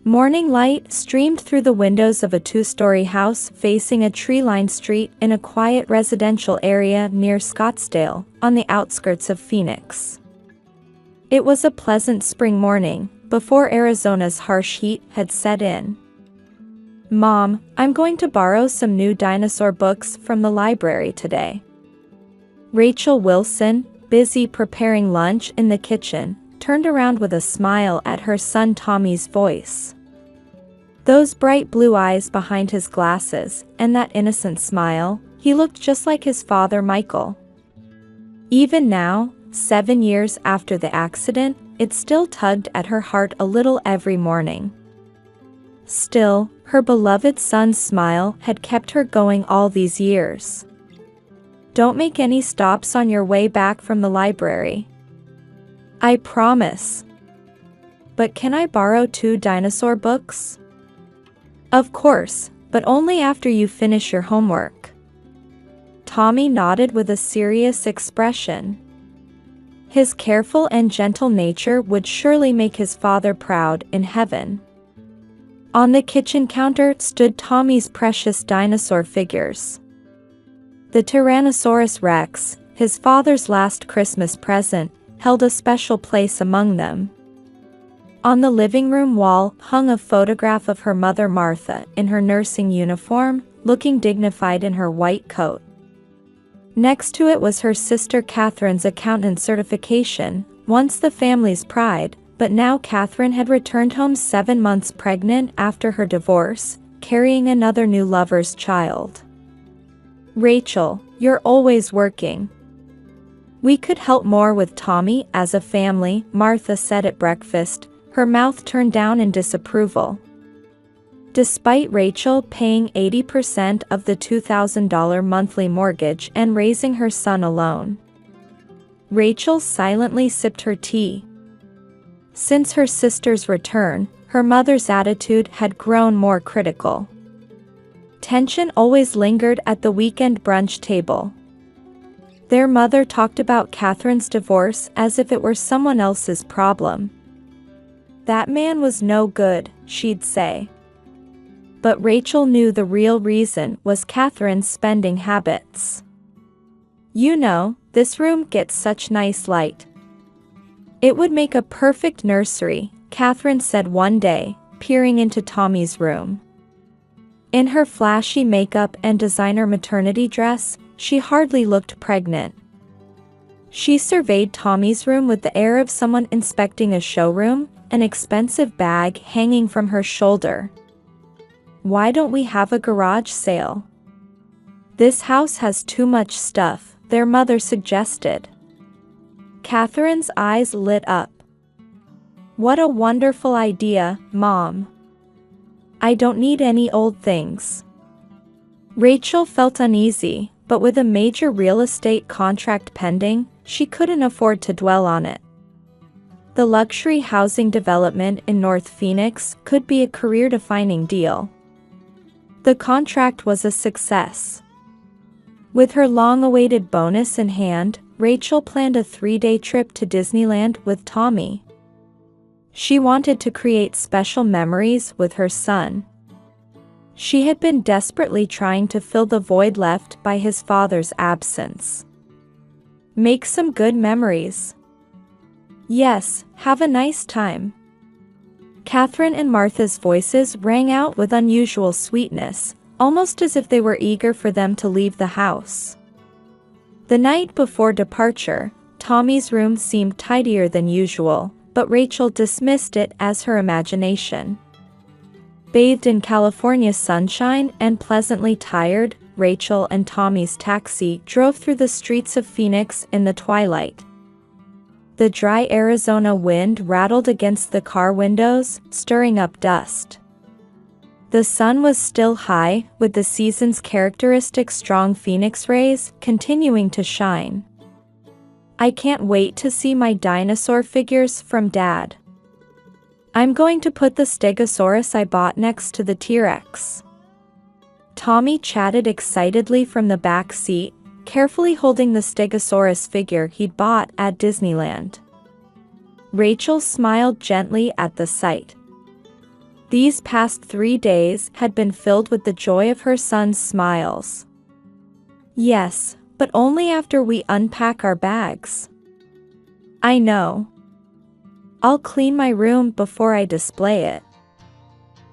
Morning light streamed through the windows of a two-story house facing a tree-lined street in a quiet residential area near Scottsdale, on the outskirts of Phoenix. It was a pleasant spring morning, before Arizona's harsh heat had set in. "Mom, I'm going to borrow some new dinosaur books from the library today." Rachel Wilson, busy preparing lunch in the kitchen, turned around with a smile at her son Tommy's voice. Those bright blue eyes behind his glasses, and that innocent smile, he looked just like his father Michael. Even now, 7 years after the accident, it still tugged at her heart a little every morning. Still, her beloved son's smile had kept her going all these years. "Don't make any stops on your way back from the library." "I promise." "But can I borrow 2 dinosaur books?" "Of course, but only after you finish your homework." Tommy nodded with a serious expression. His careful and gentle nature would surely make his father proud in heaven. On the kitchen counter stood Tommy's precious dinosaur figures. The Tyrannosaurus Rex, his father's last Christmas present, held a special place among them. On the living room wall hung a photograph of her mother Martha in her nursing uniform, looking dignified in her white coat. Next to it was her sister Catherine's accountant certification, once the family's pride, but now Catherine had returned home 7 months pregnant after her divorce, carrying another new lover's child. "Rachel, you're always working." "We could help more with Tommy as a family," Martha said at breakfast, her mouth turned down in disapproval. Despite Rachel paying 80% of the $2,000 monthly mortgage and raising her son alone, Rachel silently sipped her tea. Since her sister's return, her mother's attitude had grown more critical. Tension always lingered at the weekend brunch table. Their mother talked about Catherine's divorce as if it were someone else's problem. "That man was no good," she'd say. But Rachel knew the real reason was Catherine's spending habits. "You know, this room gets such nice light. It would make a perfect nursery," Catherine said one day, peering into Tommy's room. In her flashy makeup and designer maternity dress, she hardly looked pregnant. She surveyed Tommy's room with the air of someone inspecting a showroom, an expensive bag hanging from her shoulder. "Why don't we have a garage sale? This house has too much stuff," their mother suggested. Catherine's eyes lit up. "What a wonderful idea, Mom. I don't need any old things." Rachel felt uneasy, but with a major real estate contract pending, she couldn't afford to dwell on it. The luxury housing development in North Phoenix could be a career-defining deal. The contract was a success. With her long-awaited bonus in hand, Rachel planned a 3-day trip to Disneyland with Tommy. She wanted to create special memories with her son. She had been desperately trying to fill the void left by his father's absence. "Make some good memories." "Yes, have a nice time." Catherine and Martha's voices rang out with unusual sweetness, almost as if they were eager for them to leave the house. The night before departure, Tommy's room seemed tidier than usual, but Rachel dismissed it as her imagination. Bathed in California sunshine and pleasantly tired, Rachel and Tommy's taxi drove through the streets of Phoenix in the twilight. The dry Arizona wind rattled against the car windows, stirring up dust. The sun was still high, with the season's characteristic strong Phoenix rays continuing to shine. "I can't wait to see my dinosaur figures from Dad. I'm going to put the Stegosaurus I bought next to the T-Rex." Tommy chatted excitedly from the back seat, carefully holding the Stegosaurus figure he'd bought at Disneyland. Rachel smiled gently at the sight. These past 3 days had been filled with the joy of her son's smiles. Yes, but only after we unpack our bags. I know. I'll clean my room before I display it.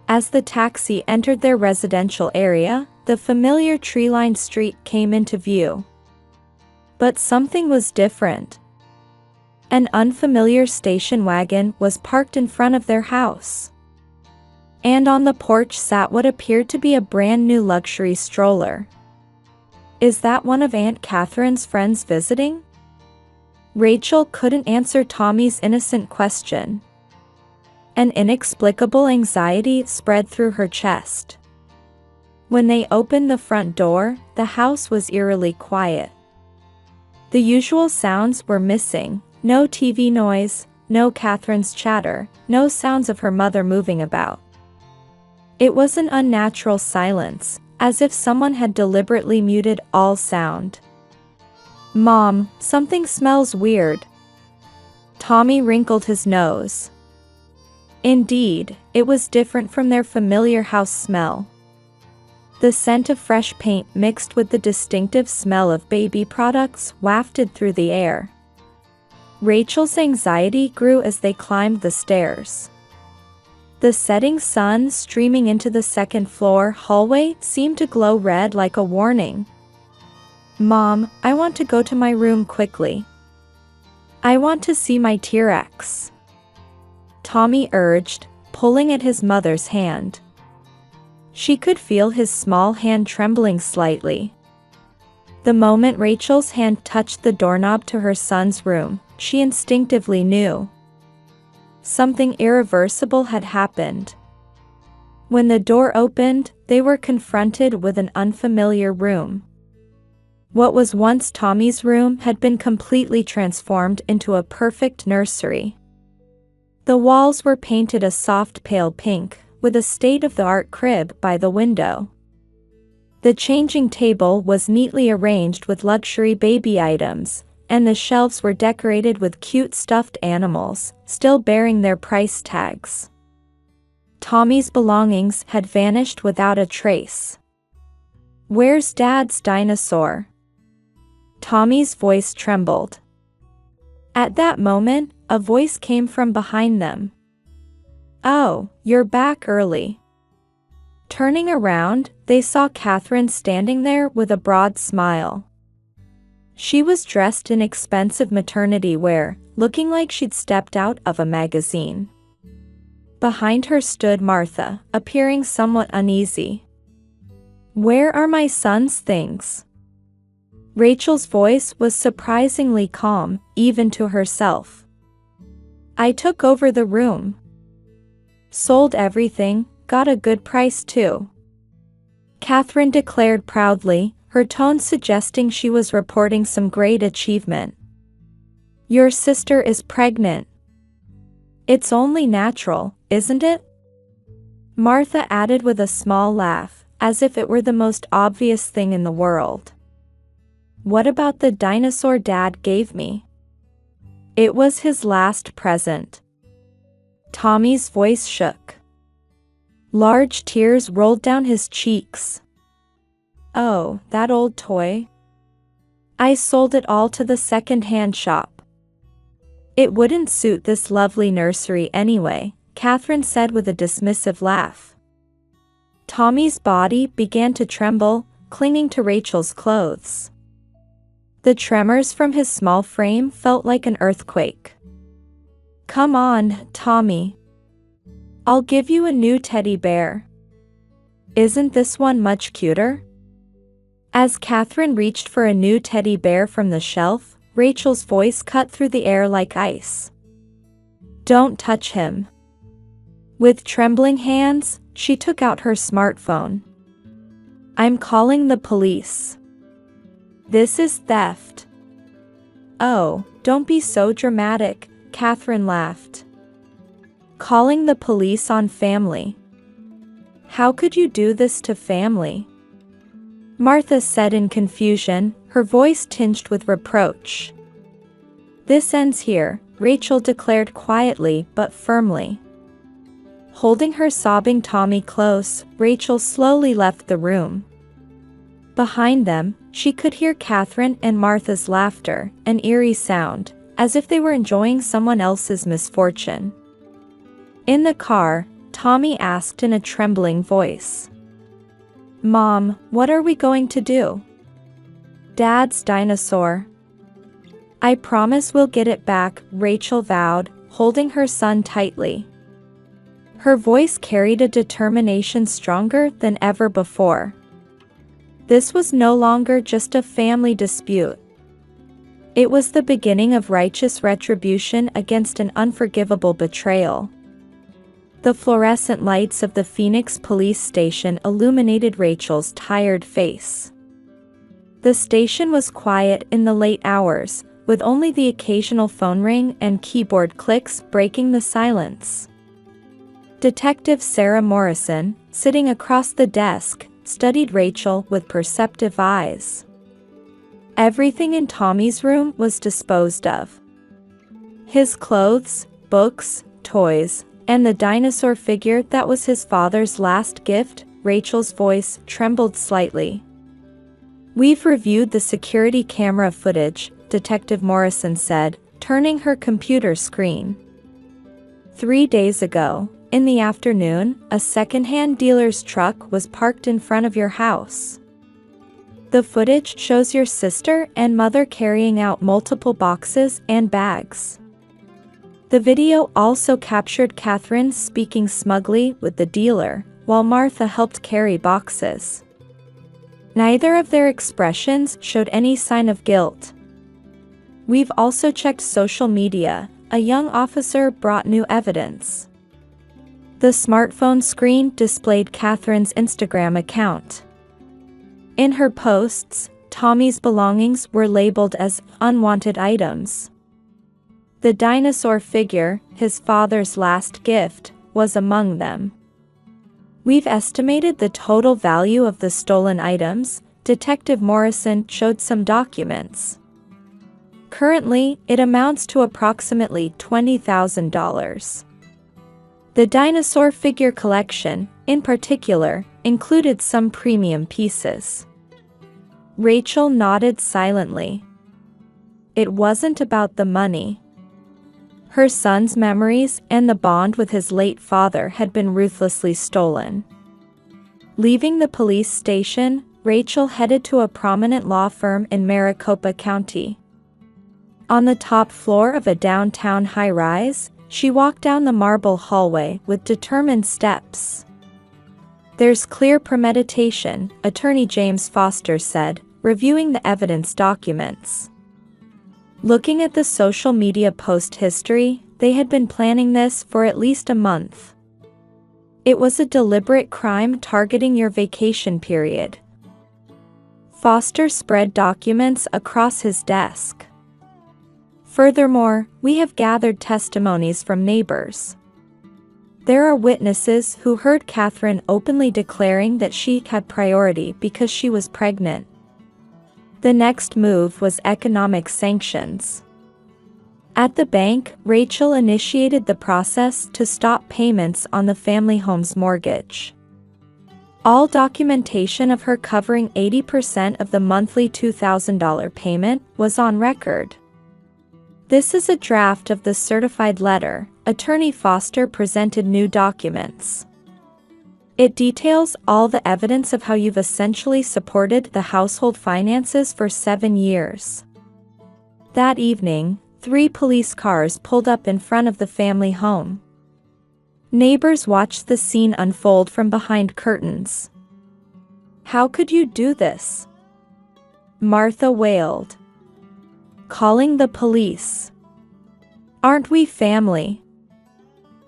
As the taxi entered their residential area, the familiar tree-lined street came into view. But something was different. An unfamiliar station wagon was parked in front of their house. And on the porch sat what appeared to be a brand new luxury stroller. Is that one of Aunt Catherine's friends visiting? Rachel couldn't answer Tommy's innocent question. An inexplicable anxiety spread through her chest. When they opened the front door, the house was eerily quiet. The usual sounds were missing: no TV noise, no Catherine's chatter, no sounds of her mother moving about. It was an unnatural silence, as if someone had deliberately muted all sound. "Mom, something smells weird." Tommy wrinkled his nose. Indeed, it was different from their familiar house smell. The scent of fresh paint mixed with the distinctive smell of baby products wafted through the air. Rachel's anxiety grew as they climbed the stairs. The setting sun streaming into the second-floor hallway seemed to glow red like a warning. "Mom, I want to go to my room quickly. I want to see my T-Rex," Tommy urged, pulling at his mother's hand. She could feel his small hand trembling slightly. The moment Rachel's hand touched the doorknob to her son's room, she instinctively knew. Something irreversible had happened. When the door opened, they were confronted with an unfamiliar room. What was once Tommy's room had been completely transformed into a perfect nursery. The walls were painted a soft pale pink, with a state-of-the-art crib by the window. The changing table was neatly arranged with luxury baby items, and the shelves were decorated with cute stuffed animals, still bearing their price tags. Tommy's belongings had vanished without a trace. "Where's Dad's dinosaur?" Tommy's voice trembled. At that moment, a voice came from behind them. "Oh, you're back early." Turning around, they saw Catherine standing there with a broad smile. She was dressed in expensive maternity wear, looking like she'd stepped out of a magazine. Behind her stood Martha, appearing somewhat uneasy. "Where are my son's things?" Rachel's voice was surprisingly calm, even to herself. "I took over the room. Sold everything, got a good price too," Catherine declared proudly, her tone suggesting she was reporting some great achievement. "Your sister is pregnant. It's only natural, isn't it?" Martha added with a small laugh, as if it were the most obvious thing in the world. "What about the dinosaur Dad gave me?" "It was his last present." Tommy's voice shook. Large tears rolled down his cheeks. "Oh, that old toy? I sold it all to the second-hand shop. It wouldn't suit this lovely nursery anyway," Catherine said with a dismissive laugh. Tommy's body began to tremble, clinging to Rachel's clothes. The tremors from his small frame felt like an earthquake. "Come on, Tommy. I'll give you a new teddy bear. Isn't this one much cuter?" As Catherine reached for a new teddy bear from the shelf, Rachel's voice cut through the air like ice. "Don't touch him." With trembling hands, she took out her smartphone. "I'm calling the police. This is theft." "Oh, don't be so dramatic," Catherine laughed. "Calling the police on family? How could you do this to family?" Martha said in confusion, her voice tinged with reproach. "This ends here," Rachel declared quietly but firmly. Holding her sobbing Tommy close, Rachel slowly left the room. Behind them, she could hear Catherine and Martha's laughter, an eerie sound, as if they were enjoying someone else's misfortune. In the car, Tommy asked in a trembling voice, "Mom, what are we going to do?" "Dad's dinosaur." "I promise we'll get it back," Rachel vowed, holding her son tightly. Her voice carried a determination stronger than ever before. This was no longer just a family dispute. It was the beginning of righteous retribution against an unforgivable betrayal. The fluorescent lights of the Phoenix police station illuminated Rachel's tired face. The station was quiet in the late hours, with only the occasional phone ring and keyboard clicks breaking the silence. Detective Sarah Morrison, sitting across the desk, studied Rachel with perceptive eyes. Everything in Tommy's room was disposed of. His clothes, books, toys, and the dinosaur figure that was his father's last gift. Rachel's voice trembled slightly. "We've reviewed the security camera footage," Detective Morrison said, turning her computer screen. 3 days ago, in the afternoon, a second-hand dealer's truck was parked in front of your house. The footage shows your sister and mother carrying out multiple boxes and bags. The video also captured Catherine speaking smugly with the dealer, while Martha helped carry boxes. Neither of their expressions showed any sign of guilt. "We've also checked social media," a young officer brought new evidence. The smartphone screen displayed Catherine's Instagram account. In her posts, Tommy's belongings were labeled as unwanted items. The dinosaur figure, his father's last gift, was among them. "We've estimated the total value of the stolen items," Detective Morrison showed some documents. "Currently, it amounts to approximately $20,000. The dinosaur figure collection, in particular, included some premium pieces." Rachel nodded silently. It wasn't about the money. Her son's memories and the bond with his late father had been ruthlessly stolen. Leaving the police station, Rachel headed to a prominent law firm in Maricopa County. On the top floor of a downtown high-rise, she walked down the marble hallway with determined steps. "There's clear premeditation," Attorney James Foster said, reviewing the evidence documents. Looking at the social media post history, they had been planning this for at least a month. "It was a deliberate crime targeting your vacation period." Foster spread documents across his desk. "Furthermore, we have gathered testimonies from neighbors. There are witnesses who heard Catherine openly declaring that she had priority because she was pregnant." The next move was economic sanctions. At the bank, Rachel initiated the process to stop payments on the family home's mortgage. All documentation of her covering 80% of the monthly $2,000 payment was on record. "This is a draft of the certified letter," Attorney Foster presented new documents. "It details all the evidence of how you've essentially supported the household finances for 7 years." That evening, 3 police cars pulled up in front of the family home. Neighbors watched the scene unfold from behind curtains. "How could you do this?" Martha wailed. "Calling the police. Aren't we family?"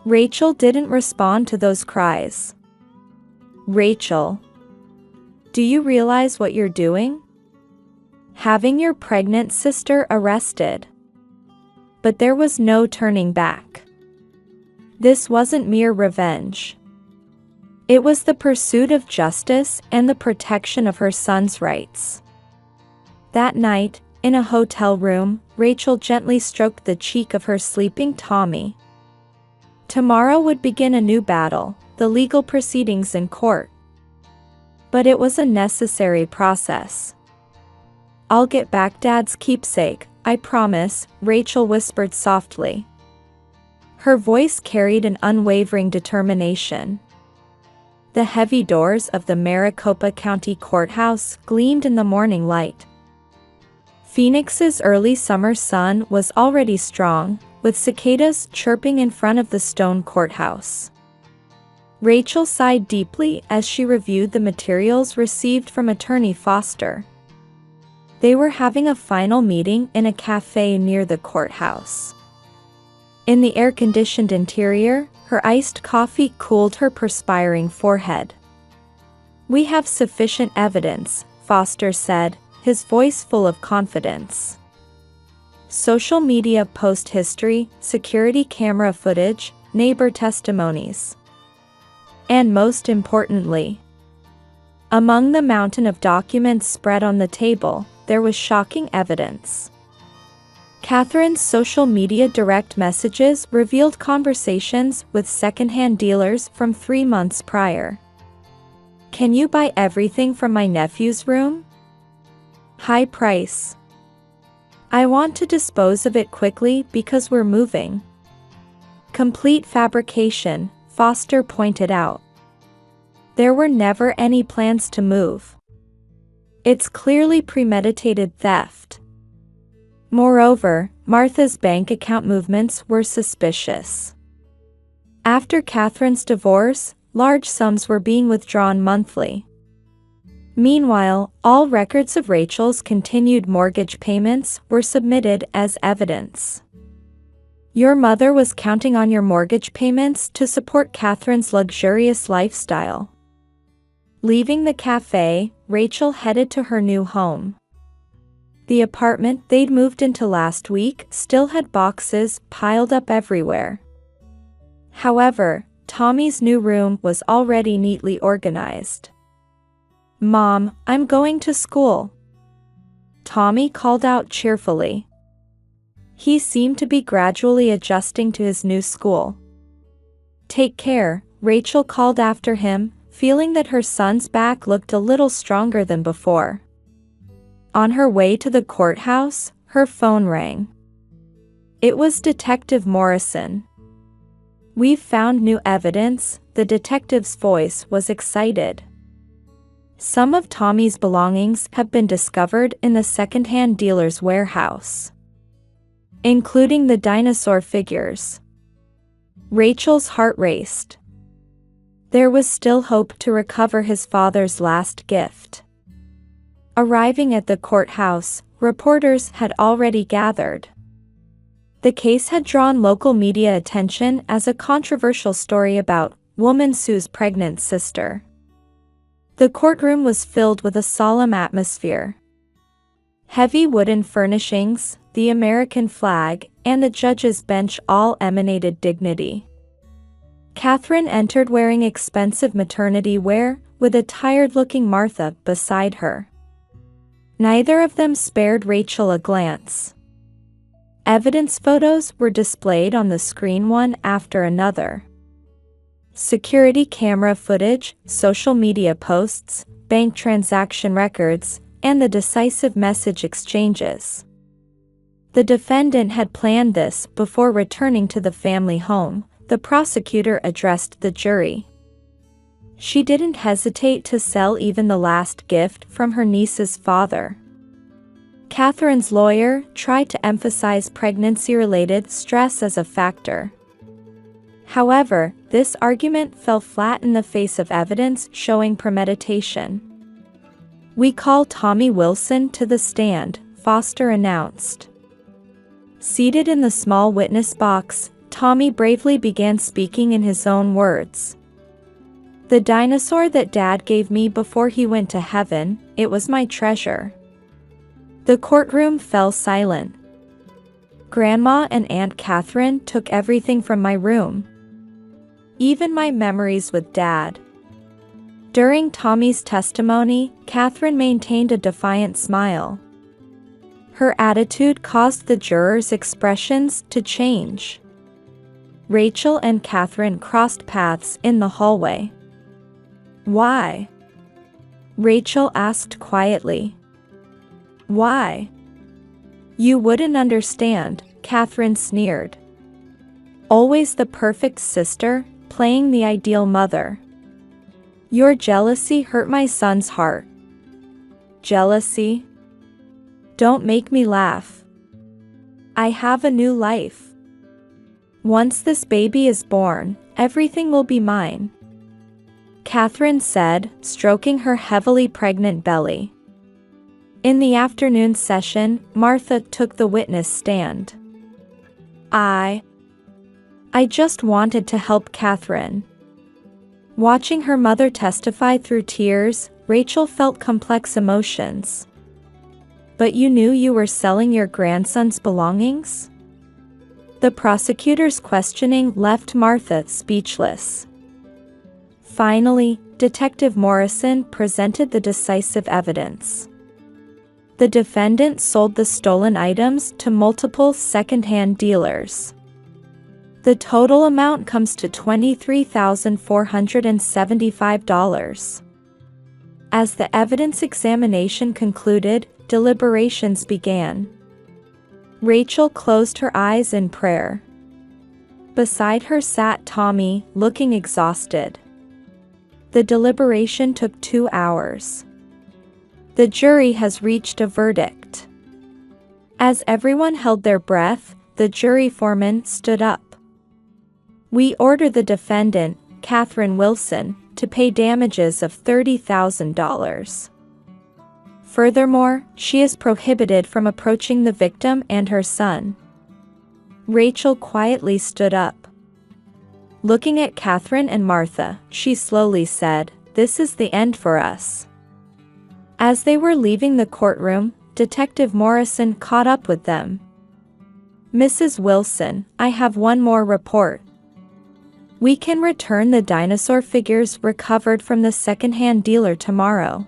Rachel didn't respond to those cries. "Rachel, do you realize what you're doing? Having your pregnant sister arrested." But there was no turning back. This wasn't mere revenge. It was the pursuit of justice and the protection of her son's rights. That night, in a hotel room, Rachel gently stroked the cheek of her sleeping Tommy. Tomorrow would begin a new battle, the legal proceedings in court. But it was a necessary process. "I'll get back Dad's keepsake, I promise," Rachel whispered softly. Her voice carried an unwavering determination. The heavy doors of the Maricopa County Courthouse gleamed in the morning light. Phoenix's early summer sun was already strong, with cicadas chirping in front of the stone courthouse. Rachel sighed deeply as she reviewed the materials received from Attorney Foster. They were having a final meeting in a cafe near the courthouse. In the air-conditioned interior, her iced coffee cooled her perspiring forehead. "We have sufficient evidence," Foster said, his voice full of confidence. "Social media post history, security camera footage, neighbor testimonies. And most importantly, among the mountain of documents spread on the table, there was shocking evidence." Catherine's social media direct messages revealed conversations with secondhand dealers from 3 months prior. "Can you buy everything from my nephew's room? High price. I want to dispose of it quickly because we're moving." "Complete fabrication," Foster pointed out. "There were never any plans to move. It's clearly premeditated theft." Moreover, Martha's bank account movements were suspicious. After Catherine's divorce, large sums were being withdrawn monthly. Meanwhile, all records of Rachel's continued mortgage payments were submitted as evidence. "Your mother was counting on your mortgage payments to support Catherine's luxurious lifestyle." Leaving the cafe, Rachel headed to her new home. The apartment they'd moved into last week still had boxes piled up everywhere. However, Tommy's new room was already neatly organized. "Mom, I'm going to school," Tommy called out cheerfully. He seemed to be gradually adjusting to his new school. "Take care," Rachel called after him, feeling that her son's back looked a little stronger than before. On her way to the courthouse, her phone rang. It was Detective Morrison. "We've found new evidence," the detective's voice was excited. "Some of Tommy's belongings have been discovered in the second-hand dealer's warehouse, including the dinosaur figures." Rachel's heart raced. There was still hope to recover his father's last gift. Arriving at the courthouse, reporters had already gathered. The case had drawn local media attention as a controversial story about woman sues pregnant sister. The courtroom was filled with a solemn atmosphere. Heavy wooden furnishings, the American flag, and the judge's bench all emanated dignity. Catherine entered wearing expensive maternity wear, with a tired-looking Martha beside her. Neither of them spared Rachel a glance. Evidence photos were displayed on the screen one after another. Security camera footage, social media posts, bank transaction records, and the decisive message exchanges. The defendant had planned this before returning to the family home, the prosecutor addressed the jury. She didn't hesitate to sell even the last gift from her niece's father. Catherine's lawyer tried to emphasize pregnancy-related stress as a factor. However, this argument fell flat in the face of evidence showing premeditation. "We call Tommy Wilson to the stand," Foster announced. Seated in the small witness box, Tommy bravely began speaking in his own words. "The dinosaur that Dad gave me before he went to heaven, it was my treasure." The courtroom fell silent. "Grandma and Aunt Catherine took everything from my room. Even my memories with Dad." During Tommy's testimony, Catherine maintained a defiant smile. Her attitude caused the jurors' expressions to change. Rachel and Catherine crossed paths in the hallway. "Why?" Rachel asked quietly. "Why?" "You wouldn't understand," Catherine sneered. "Always the perfect sister, playing the ideal mother. Your jealousy hurt my son's heart." "Jealousy? Don't make me laugh. I have a new life. Once this baby is born, everything will be mine," Catherine said, stroking her heavily pregnant belly. In the afternoon session, Martha took the witness stand. I just wanted to help Catherine." Watching her mother testify through tears, Rachel felt complex emotions. "But you knew you were selling your grandson's belongings?" The prosecutor's questioning left Martha speechless. Finally, Detective Morrison presented the decisive evidence. The defendant sold the stolen items to multiple second-hand dealers. The total amount comes to $23,475. As the evidence examination concluded, deliberations began. Rachel closed her eyes in prayer. Beside her sat Tommy, looking exhausted. The deliberation took 2 hours. The jury has reached a verdict. As everyone held their breath, the jury foreman stood up. "We order the defendant, Catherine Wilson, to pay damages of $30,000. Furthermore, she is prohibited from approaching the victim and her son." Rachel quietly stood up. Looking at Catherine and Martha, she slowly said, "This is the end for us." As they were leaving the courtroom, Detective Morrison caught up with them. "Mrs. Wilson, I have one more report. We can return the dinosaur figures recovered from the second-hand dealer tomorrow."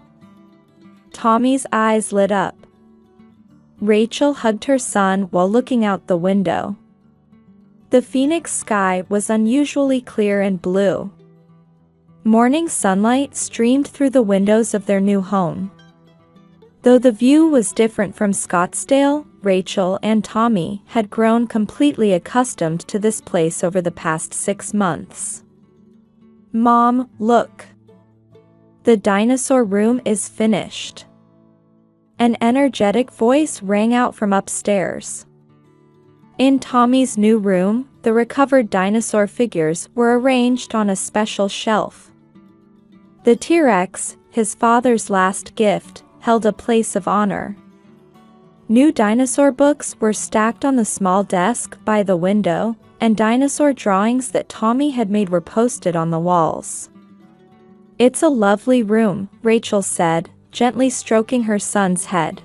Tommy's eyes lit up. Rachel hugged her son while looking out the window. The Phoenix sky was unusually clear and blue. Morning sunlight streamed through the windows of their new home. Though the view was different from Scottsdale, Rachel and Tommy had grown completely accustomed to this place over the past 6 months. "Mom, look. The dinosaur room is finished." An energetic voice rang out from upstairs. In Tommy's new room, the recovered dinosaur figures were arranged on a special shelf. The T-Rex, his father's last gift, held a place of honor. New dinosaur books were stacked on the small desk by the window, and dinosaur drawings that Tommy had made were posted on the walls. "It's a lovely room," Rachel said, gently stroking her son's head.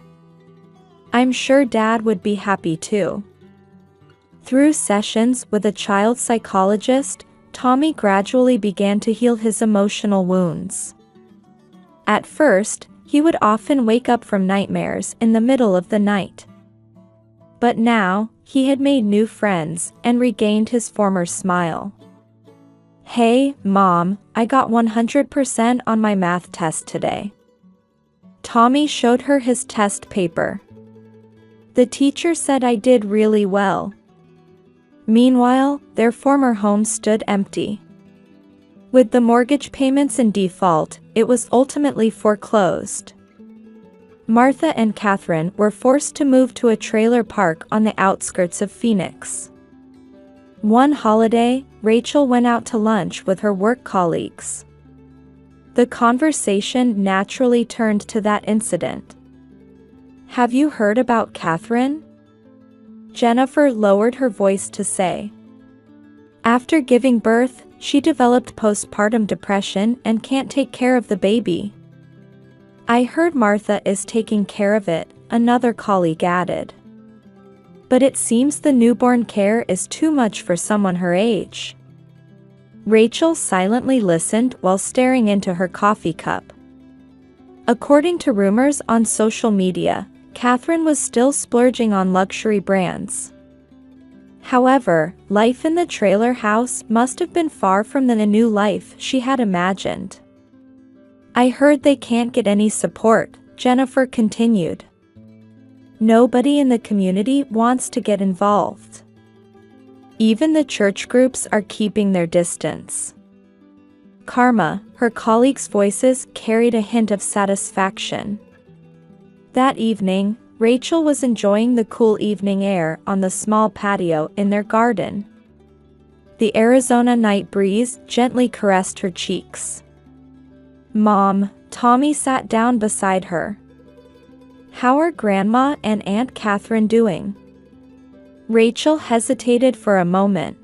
"I'm sure Dad would be happy too." Through sessions with a child psychologist, Tommy gradually began to heal his emotional wounds. At first, he would often wake up from nightmares in the middle of the night. But now, he had made new friends and regained his former smile. "Hey, Mom, I got 100% on my math test today." Tommy showed her his test paper. "The teacher said I did really well." Meanwhile, their former home stood empty. With the mortgage payments in default, it was ultimately foreclosed. Martha and Catherine were forced to move to a trailer park on the outskirts of Phoenix. One holiday, Rachel went out to lunch with her work colleagues. The conversation naturally turned to that incident. "Have you heard about Catherine?" Jennifer lowered her voice to say. "After giving birth, she developed postpartum depression and can't take care of the baby." "I heard Martha is taking care of it," another colleague added. "But it seems the newborn care is too much for someone her age." Rachel silently listened while staring into her coffee cup. According to rumors on social media, Catherine was still splurging on luxury brands. However, life in the trailer house must have been far from the new life she had imagined. "I heard they can't get any support," Jennifer continued. "Nobody in the community wants to get involved. Even the church groups are keeping their distance." Karma, her colleagues' voices carried a hint of satisfaction. That evening, Rachel was enjoying the cool evening air on the small patio in their garden. The Arizona night breeze gently caressed her cheeks. "Mom," Tommy sat down beside her. "How are Grandma and Aunt Catherine doing?" Rachel hesitated for a moment.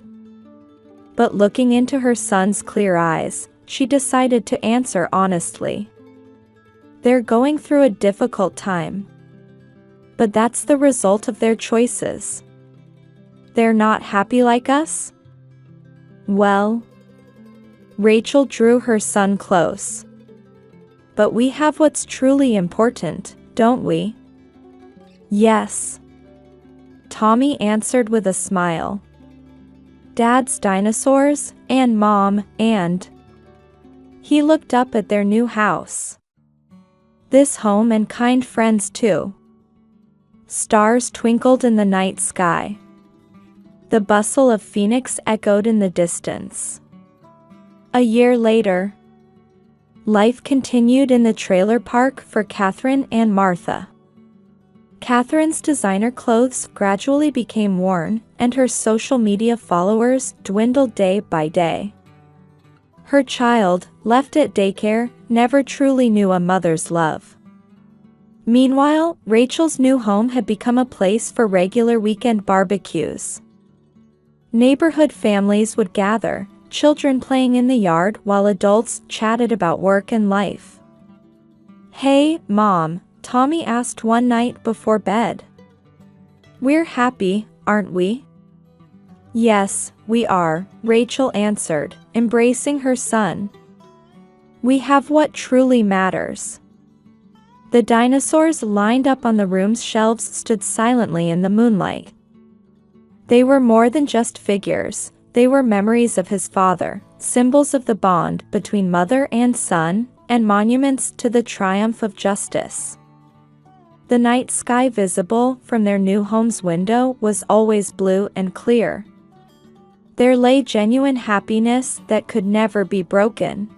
But looking into her son's clear eyes, she decided to answer honestly. "They're going through a difficult time. But that's the result of their choices. They're not happy like us?" "Well..." Rachel drew her son close. "But we have what's truly important, don't we?" "Yes," Tommy answered with a smile. "Dad's dinosaurs, and Mom, and..." He looked up at their new house. "This home and kind friends too." Stars twinkled in the night sky. The bustle of Phoenix echoed in the distance. A year later, life continued in the trailer park for Catherine and Martha. Catherine's designer clothes gradually became worn, and her social media followers dwindled day by day. Her child, left at daycare, never truly knew a mother's love. Meanwhile, Rachel's new home had become a place for regular weekend barbecues. Neighborhood families would gather, children playing in the yard while adults chatted about work and life. "Hey, Mom," Tommy asked one night before bed. "We're happy, aren't we?" "Yes, we are," Rachel answered, embracing her son. "We have what truly matters." The dinosaurs lined up on the room's shelves stood silently in the moonlight. They were more than just figures, they were memories of his father, symbols of the bond between mother and son, and monuments to the triumph of justice. The night sky visible from their new home's window was always blue and clear. There lay genuine happiness that could never be broken.